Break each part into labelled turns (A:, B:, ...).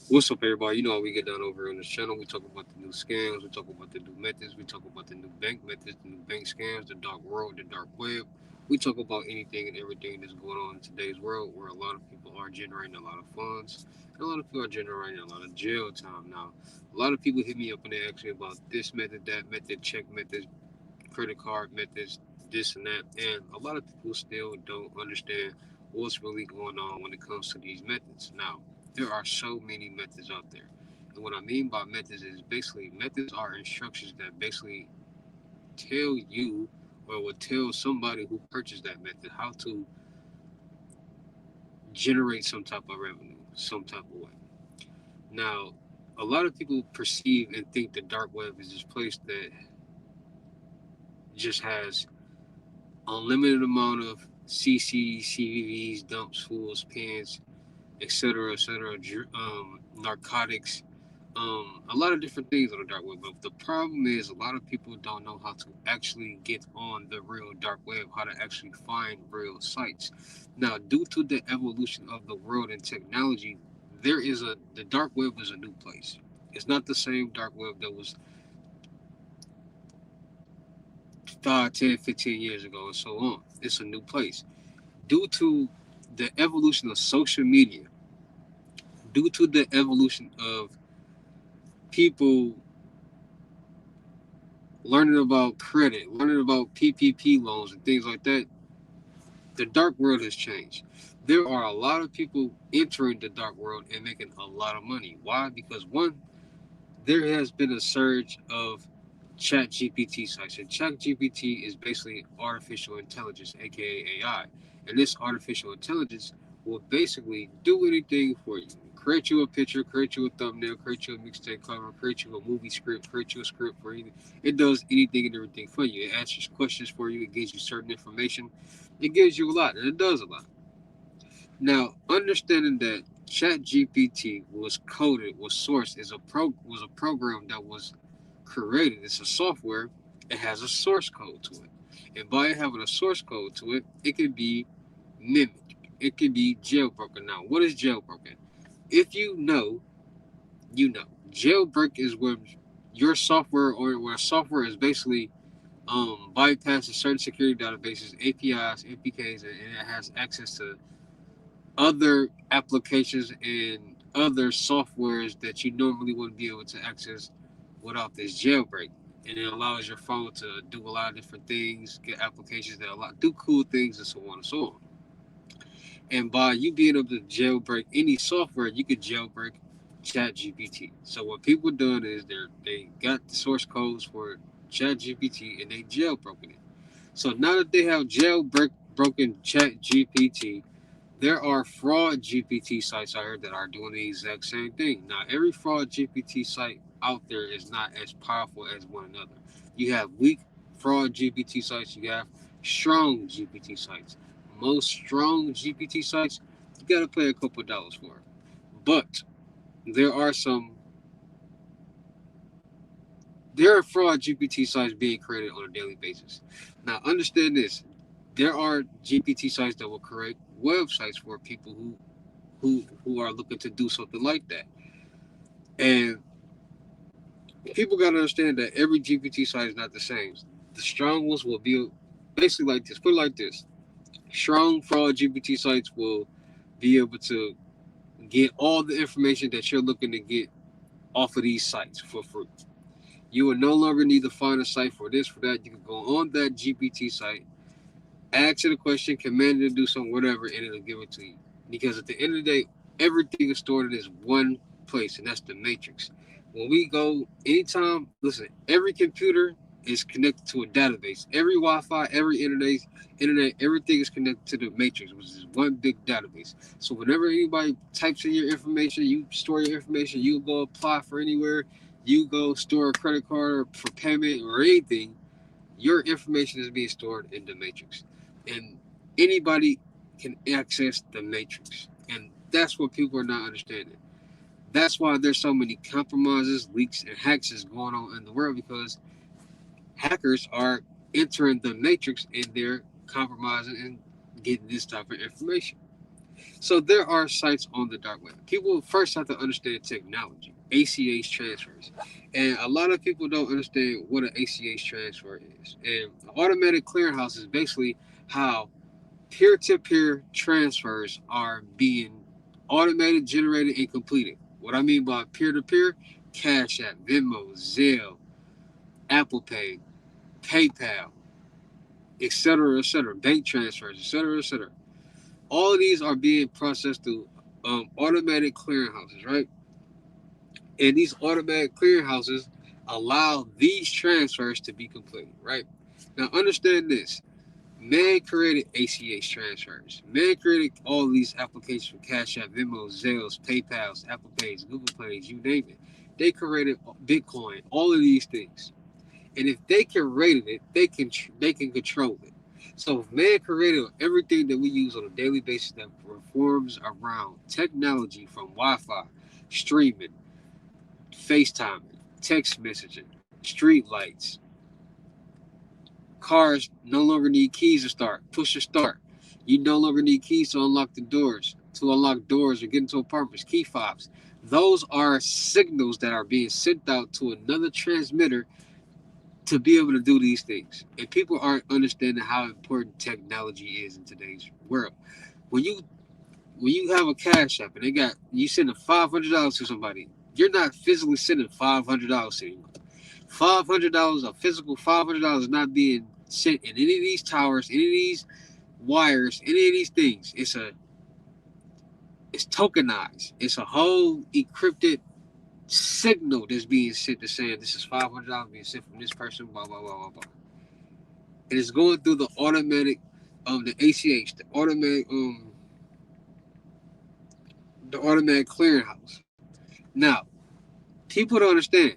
A: What's up, everybody? You know how we get down over on this channel. We talk about the new scams, we talk about the new methods, we talk about the new bank methods, the new bank scams, the dark world, the dark web. We talk about anything and everything that's going on in today's world where a lot of people are generating a lot of funds and a lot of people are generating a lot of jail time now. A lot of people hit me up and they ask me about this method, that method, check methods, credit card methods, this and that. And a lot of people still don't understand what's really going on when it comes to these methods. Now, there are so many methods out there. And what I mean by methods is basically methods are instructions that basically tell you or will tell somebody who purchased that method how to generate some type of revenue, some type of way. Now, a lot of people perceive and think the dark web is this place that just has unlimited amount of CCs, CVVs, dumps, fools, pens, etc., narcotics, a lot of different things on the dark web. But the problem is, a lot of people don't know how to actually get on the real dark web, how to actually find real sites. Now, due to the evolution of the world and technology, the dark web is a new place. It's not the same dark web that was 5, 10, 15 years ago and so on. It's a new place. Due to the evolution of social media, due to the evolution of people learning about credit, learning about PPP loans and things like that, the dark world has changed. There are a lot of people entering the dark world and making a lot of money. Why? Because one, there has been a surge of chat GPT sites. And chat GPT is basically artificial intelligence, aka AI. And this artificial intelligence will basically do anything for you. Create you a picture, create you a thumbnail, create you a mixtape cover, create you a movie script, create you a script for you. It does anything and everything for you. It answers questions for you, it gives you certain information. It gives you a lot, and it does a lot. Now, understanding that ChatGPT was coded, was sourced, was a program that was created. It's a software. It has a source code to it, and by having a source code to it, it can be mimicked. It can be jailbroken. Now, what is jailbroken? If you know, you know. Jailbreak is where your software or where software is basically bypasses certain security databases, APIs, APKs, and it has access to other applications and other softwares that you normally wouldn't be able to access without this jailbreak. And it allows your phone to do a lot of different things, get applications that do cool things, and so on and so on. And by you being able to jailbreak any software, you could jailbreak ChatGPT. So what people done is they got the source codes for ChatGPT and they jailbroken it. So now that they have jailbreak broken ChatGPT, there are fraud GPT sites out here that are doing the exact same thing. Now, every fraud GPT site out there is not as powerful as one another. You have weak fraud GPT sites, you have strong GPT sites. Most strong GPT sites, you got to pay a couple of dollars for it. But there are some, there are fraud GPT sites being created on a daily basis. Now, understand this, there are GPT sites that will create websites for people who are looking to do something like that. And people got to understand that every GPT site is not the same. The strong ones will be basically like this. Put it like this: strong fraud GPT sites will be able to get all the information that you're looking to get off of these sites for free. You will no longer need to find a site for this, for that. You can go on that GPT site, ask it a question, command it to do something, whatever, and it'll give it to you. Because at the end of the day, everything is stored in this one place, and that's the matrix. When we go, anytime, listen, every computer is connected to a database. Every Wi-Fi, every internet, everything is connected to the matrix, which is one big database. So whenever anybody types in your information, you store your information, you go apply for anywhere, you go store a credit card for payment or anything, your information is being stored in the matrix. And anybody can access the matrix. And that's what people are not understanding. That's why there's so many compromises, leaks, and hacks is going on in the world because hackers are entering the matrix and they're compromising and getting this type of information. So there are sites on the dark web. People first have to understand technology, ACH transfers. And a lot of people don't understand what an ACH transfer is. And automatic clearinghouse is basically how peer-to-peer transfers are being automated, generated, and completed. What I mean by peer-to-peer, Cash App, Venmo, Zelle, Apple Pay, PayPal, etc., bank transfers, etc. All of these are being processed through automatic clearinghouses, right? And these automatic clearinghouses allow these transfers to be completed, right? Now, understand this. Man created ACH transfers. Man created all these applications for Cash App, Venmo, Zelles, PayPal's, Apple Pays, Google Plays, you name it. They created Bitcoin, all of these things. And if they created it, they can control it. So if man created everything that we use on a daily basis that reforms around technology from Wi-Fi, streaming, FaceTiming, text messaging, street lights, cars no longer need keys to start. Push to start. You no longer need keys to unlock the doors, to unlock doors or get into apartments. Key fobs. Those are signals that are being sent out to another transmitter to be able to do these things. And people aren't understanding how important technology is in today's world. When you when you have a cash app and they got you sending $500 to somebody, you're not physically sending $500 to anyone. $500, a physical $500 is not being sent in any of these towers, any of these wires, any of these things. It's tokenized. It's a whole encrypted signal that's being sent to saying this is $500 being sent from this person, blah blah blah blah blah. And it's going through the automatic, the ACH, the automatic clearinghouse. Now, people don't understand.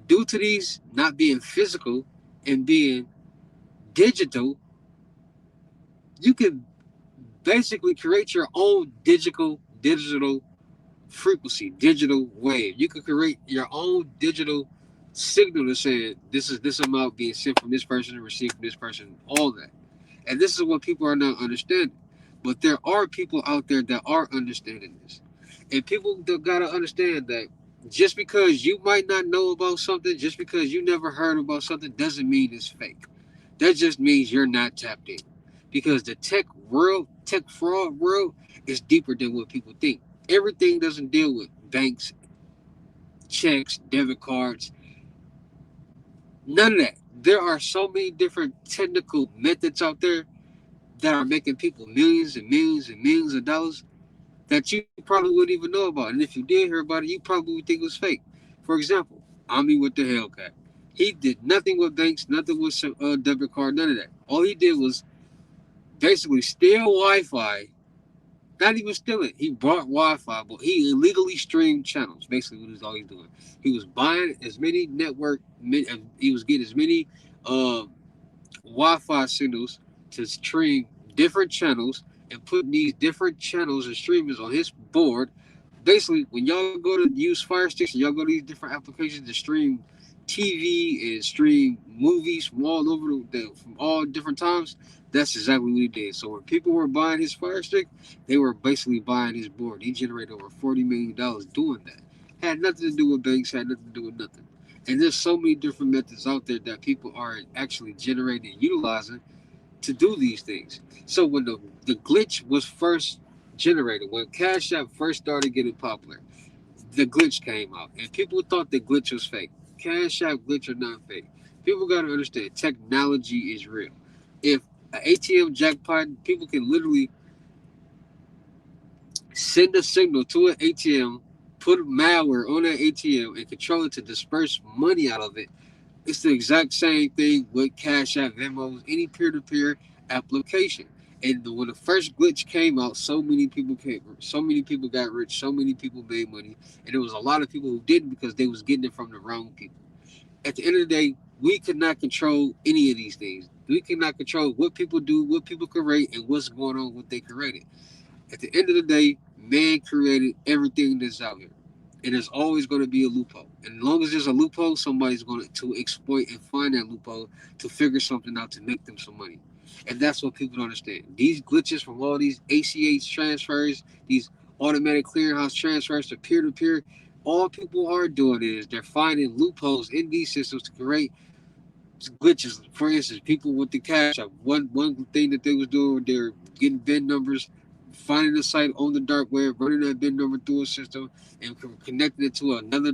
A: Due to these not being physical and being digital, you can basically create your own digital frequency, digital wave. You can create your own digital signal to say this is this amount being sent from this person and received from this person, all that. And this is what people are not understanding. But there are people out there that are understanding this. And people gotta understand that just because you might not know about something, just because you never heard about something, doesn't mean it's fake. That just means you're not tapped in. Because the tech fraud world, is deeper than what people think. Everything doesn't deal with banks, checks, debit cards, none of that. There are so many different technical methods out there that are making people millions and millions and millions of dollars that you probably wouldn't even know about. And if you did hear about it, you probably would think it was fake. For example, Ami with the Hellcat. He did nothing with banks, nothing with some debit card, none of that. All he did was basically steal Wi-Fi. Not even steal it. He bought Wi-Fi, but he illegally streamed channels. Basically, what is all he's doing. He was buying as many he was getting as many uh, Wi-Fi signals to stream different channels and putting these different channels and streamers on his board. Basically, when y'all go to use Fire Sticks and y'all go to these different applications to stream TV and stream movies from all over from all different times, that's exactly what he did. So when people were buying his Fire Stick, they were basically buying his board. He generated over $40 million doing that. Had nothing to do with banks, had nothing to do with nothing. And there's so many different methods out there that people are actually generating and utilizing to do these things. So when the glitch was first generated, when Cash App first started getting popular, the glitch came out, and people thought the glitch was fake. Cash App glitch or not fake. People got to understand technology is real. If an ATM jackpot, people can literally send a signal to an ATM, put malware on that ATM, and control it to disperse money out of it. It's the exact same thing with Cash App, Venmo, any peer-to-peer application. And when the first glitch came out, so many people got rich, so many people made money, and there was a lot of people who didn't because they was getting it from the wrong people. At the end of the day, we cannot control any of these things. We cannot control what people do, what people create, and what's going on, what they created. At the end of the day, man created everything that's out here. And there's always going to be a loophole. And as long as there's a loophole, somebody's going to exploit and find that loophole to figure something out to make them some money. And that's what people don't understand. These glitches from all these ACH transfers, these automatic clearinghouse transfers to peer to peer, all people are doing is they're finding loopholes in these systems to create glitches. For instance, people with the cash app. One thing that they was doing, they were getting VIN numbers, finding a site on the dark web, running that VIN number through a system, and connecting it to another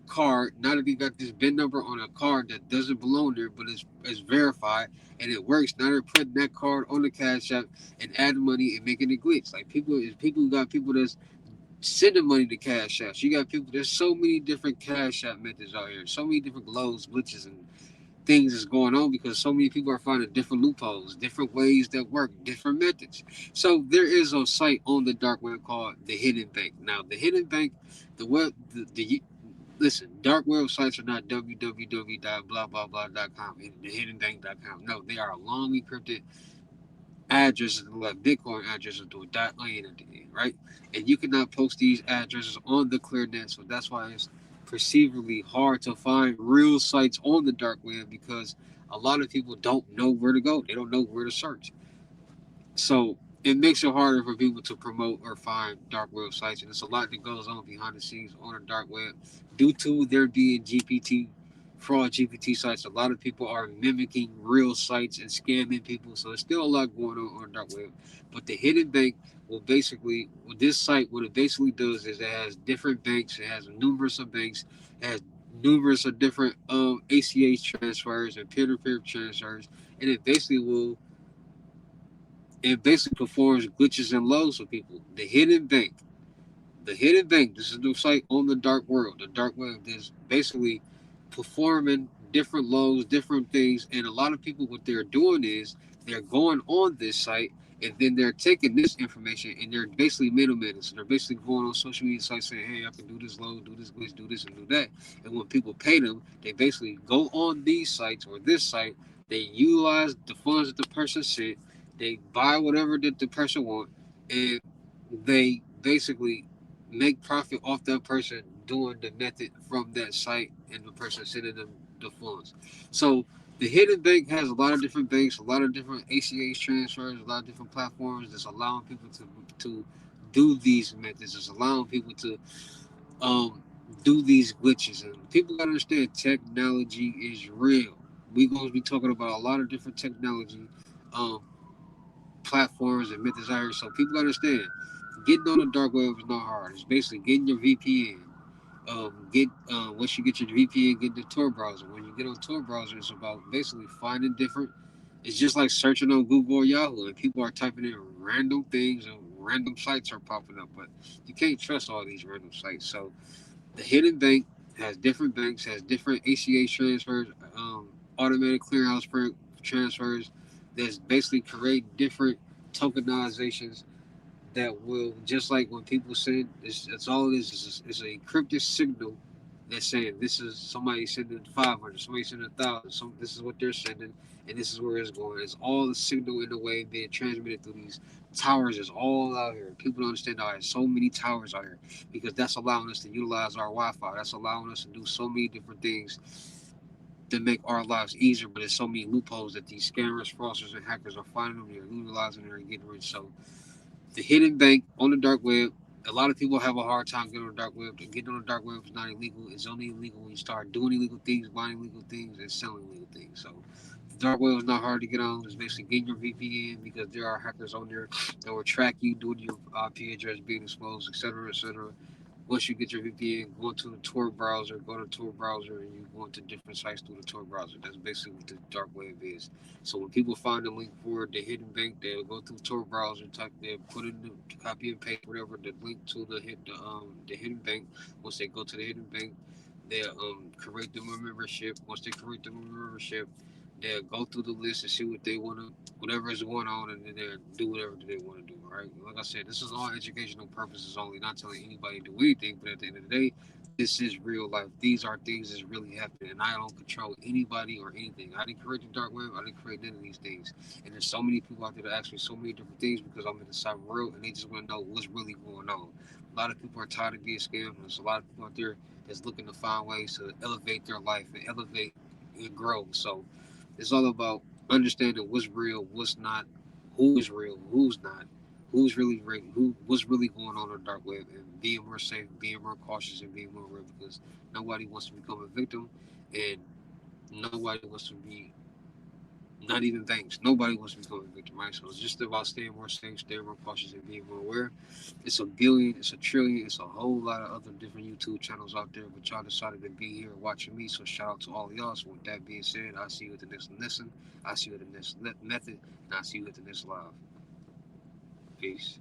A: card. Now that they got this VIN number on a card that doesn't belong there, but is verified and it works. Now they're putting that card on the cash app and adding money and making it glitch. Like people got people that's sending money to cash apps. You got people. There's so many different cash app methods out here. So many different lows, glitches, and things is going on because so many people are finding different loopholes, different ways that work, different methods. So there is a site on the dark web called the Hidden Bank. Now, the Hidden Bank, the web, the listen, dark websites are not www.blah.blah.blah.com, thehiddenbank.com. No, they are long encrypted addresses like Bitcoin addresses to a .onion at the end, right? And you cannot post these addresses on the ClearNet, so that's why it's perceivably hard to find real sites on the dark web because a lot of people don't know where to go. They don't know where to search. So it makes it harder for people to promote or find dark web sites, and there's a lot that goes on behind the scenes on the dark web due to there being GPT fraud GPT sites. A lot of people are mimicking real sites and scamming people, so there's still a lot going on the dark web. But the Hidden Bank will basically, with this site, what it basically does is it has different banks. It has numerous of banks. It has numerous of different ACH transfers and peer-to-peer transfers, and it basically performs glitches and lows for people. The Hidden Bank. The Hidden Bank. This is the site on the dark world. The dark web is basically performing different lows, different things. And a lot of people, what they're doing is they're going on this site and then they're taking this information and they're basically middlemen. So they're basically going on social media sites saying, hey, I can do this low, do this glitch, do this, and do that. And when people pay them, they basically go on these sites or this site. They utilize the funds that the person sent. They buy whatever that the person wants, and they basically make profit off that person doing the method from that site and the person sending them the funds. So the Hidden Bank has a lot of different banks, a lot of different ACH transfers, a lot of different platforms that's allowing people to do these methods. It's allowing people to um, do these glitches. And people gotta understand technology is real. We're gonna be talking about a lot of different technology um, platforms and methods out here. So people understand getting on the dark web is not hard. It's basically getting your VPN. Once you get your VPN, get the Tor browser. When you get on Tor browser, it's about basically finding different. It's just like searching on Google or Yahoo, and people are typing in random things and random sites are popping up. But you can't trust all these random sites. So the Hidden Bank has different banks, has different ACH transfers, automatic clearinghouse transfers. That's basically create different tokenizations that will, just like when people send, it's all it is. It's a encrypted signal that's saying this is somebody sending 500, somebody sending 1,000. This is what they're sending, and this is where it's going. It's all the signal in the way being transmitted through these towers. Is all out here. People don't understand how there's so many towers out here because that's allowing us to utilize our Wi-Fi. That's allowing us to do so many different things to make our lives easier. But there's so many loopholes that these scammers, fraudsters, and hackers are finding them. They're utilizing it and getting rich. So the Hidden Bank on the dark web. A lot of people have a hard time getting on the dark web. Getting on the dark web is not illegal. It's only illegal when you start doing illegal things, buying illegal things, and selling illegal things. So the dark web is not hard to get on. It's basically getting your VPN because there are hackers on there that will track you, doing your IP address being exposed, etc., etc. Once you get your VPN, go to the Tor browser, go to the Tor browser, and you go into different sites through the Tor browser. That's basically what the dark web is. So when people find the link for the Hidden Bank, they'll go through the Tor browser, type, they'll put in the copy and paste whatever the link to the Hidden Bank. Once they go to the Hidden Bank, they'll create them a membership. Once they create them a membership, they'll go through the list and see what they want to, whatever is going on, and then they'll do whatever they want to do. Right? Like I said, this is all educational purposes only, not telling anybody to do anything. But at the end of the day, this is real life. These are things that's really happening, and I don't control anybody or anything. I didn't create the dark web. I didn't create none of these things. And there's so many people out there that ask me so many different things because I'm in the cyber world, and they just want to know what's really going on. A lot of people are tired of being scammed. There's a lot of people out there that's looking to find ways to elevate their life and elevate and grow. So it's all about understanding what's real, what's not, who is real, who's not, who's really what's really going on the dark web, and being more safe, being more cautious, and being more aware because nobody wants to become a victim, and nobody wants to be, not even banks. Nobody wants to become a victim, right? So it's just about staying more safe, staying more cautious, and being more aware. It's a billion, it's a trillion, it's a whole lot of other different YouTube channels out there, but y'all decided to be here watching me. So shout out to all of y'all. So with that being said, I'll see you at the next listen. I'll see you at the next method, and I'll see you at the next live. Peace.